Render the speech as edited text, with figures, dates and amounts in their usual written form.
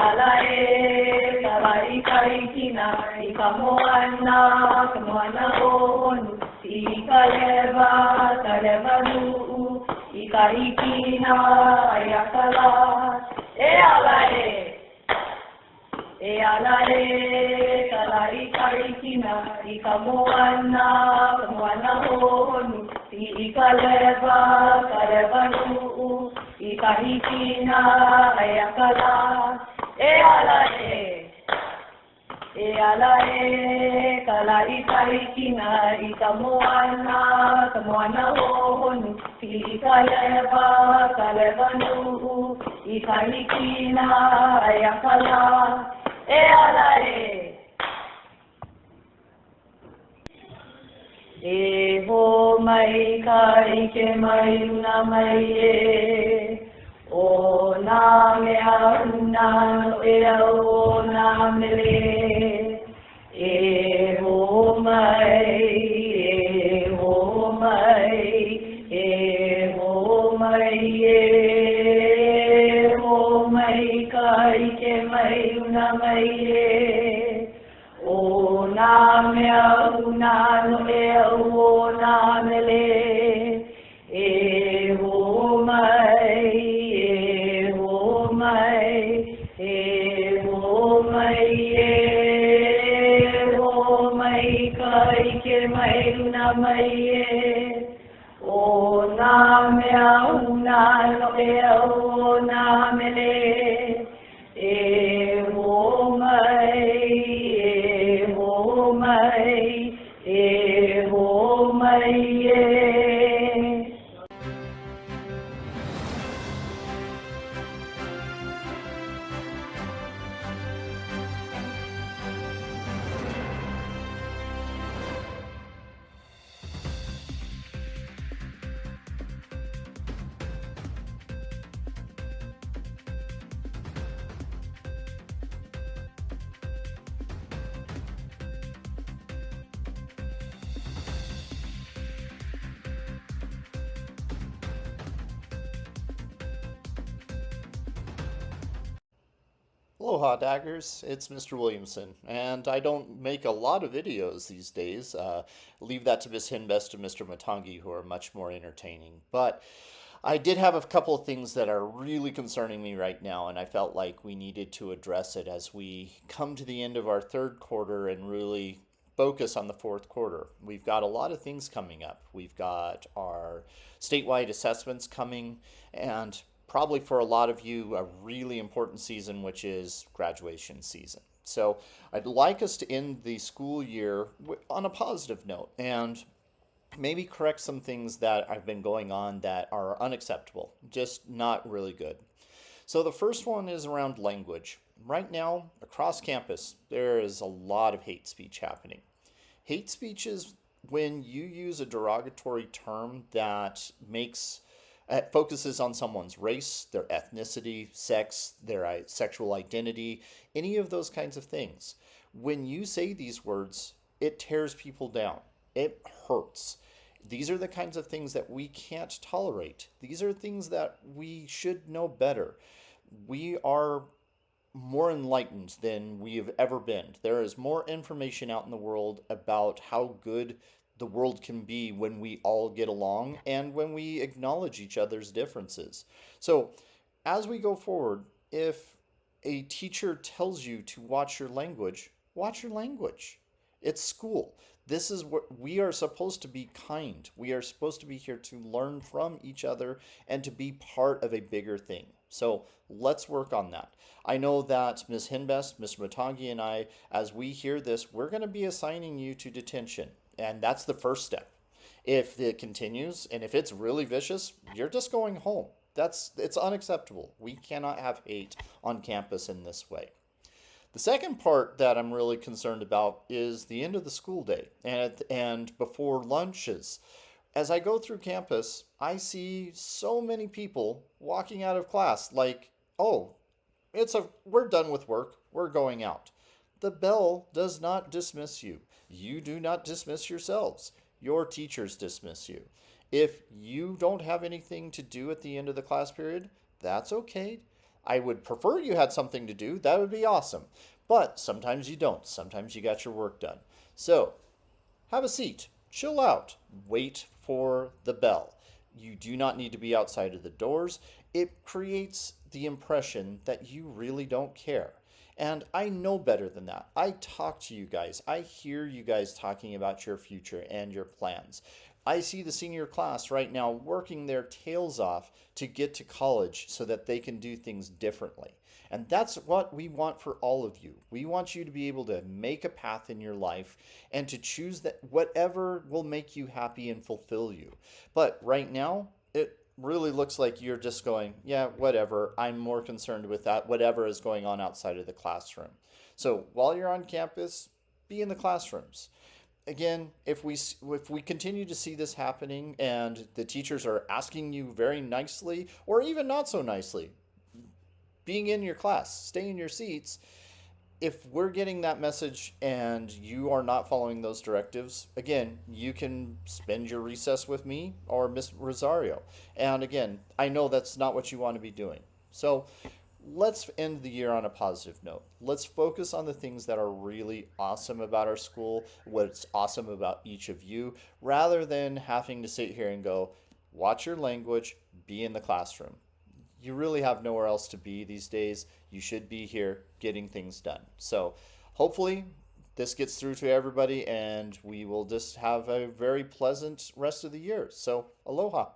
ala e kalai kai kina I ka moana onu I ka leva nu'u I ka hikina ai akala e ala e kalai kai kina I ka moana onu I ka leva nu'u I ka hikina ai akala e ala e kalai kai kina I ka moana onu I ka leva nu'u I ka hikina ai akala e ala e ho mai kai ke mai una mai o nā mea una no e au nā mele e ho mai e ho mai e ho mai e ho mai kai ke mai una mai o nā mea una no e au nā mele e ho mai e ho mai e ho mai e ho mai kai ke mai una mai o nā mea una no e au nā mele e ho mai e ho mai Aloha, Daggers. It's Mr. Williamson, and I don't make a lot of videos these days. Leave that to Miss Hinbest and Mr. Matangi, who are much more entertaining. But I did have a couple of things that are really concerning me right now, and I felt like we needed to address it as we come to the end of our third quarter and really focus on the fourth quarter. We've got a lot of things coming up. We've got our statewide assessments coming, and probably for a lot of you, a really important season, which is graduation season. So I'd like us to end the school year on a positive note and maybe correct some things that have been going on that are unacceptable, just not really good. So the first one is around language. Right now, across campus, there is a lot of hate speech happening. Hate speech is when you use a derogatory term that focuses on someone's race, their ethnicity, sex, their sexual identity, any of those kinds of things. When you say these words, it tears people down. It hurts. These are the kinds of things that we can't tolerate. These are things that we should know better. We are more enlightened than we have ever been. There is more information out in the world about how good the world can be when we all get along and when we acknowledge each other's differences. So as we go forward, if a teacher tells you to watch your language, watch your language. It's school. This is what we are supposed to be kind. We are supposed to be here to learn from each other and to be part of a bigger thing. So let's work on that. I know that Ms. Hinbest, Mr. Matangi, and I, as we hear this, we're going to be assigning you to detention. And that's the first step. If it continues and if it's really vicious, you're just going home. It's unacceptable. We cannot have hate on campus in this way. The second part that I'm really concerned about is the end of the school day and before lunches. As I go through campus, I see so many people walking out of class like, oh, we're done with work, we're going out. The bell does not dismiss you. You do not dismiss yourselves. Your teachers dismiss you. If you don't have anything to do at the end of the class period, that's okay. I would prefer you had something to do. That would be awesome. But sometimes you don't. Sometimes you got your work done. So have a seat, chill out, wait for the bell. You do not need to be outside of the doors. It creates the impression that you really don't care. And I know better than that. I talk to you guys. I hear you guys talking about your future and your plans. I see the senior class right now working their tails off to get to college so that they can do things differently. And that's what we want for all of you. We want you to be able to make a path in your life and to choose that whatever will make you happy and fulfill you. But right now, it really looks like you're just going, yeah, whatever. I'm more concerned with that, whatever is going on outside of the classroom. So while you're on campus, be in the classrooms. Again, if we continue to see this happening and the teachers are asking you very nicely or even not so nicely, being in your class, stay in your seats, if we're getting that message and you are not following those directives, again, you can spend your recess with me or Miss Rosario. And again, I know that's not what you want to be doing. So let's end the year on a positive note. Let's focus on the things that are really awesome about our school, what's awesome about each of you, rather than having to sit here and go, watch your language, be in the classroom. You really have nowhere else to be these days. You should be here getting things done. So hopefully this gets through to everybody and we will just have a very pleasant rest of the year. So aloha.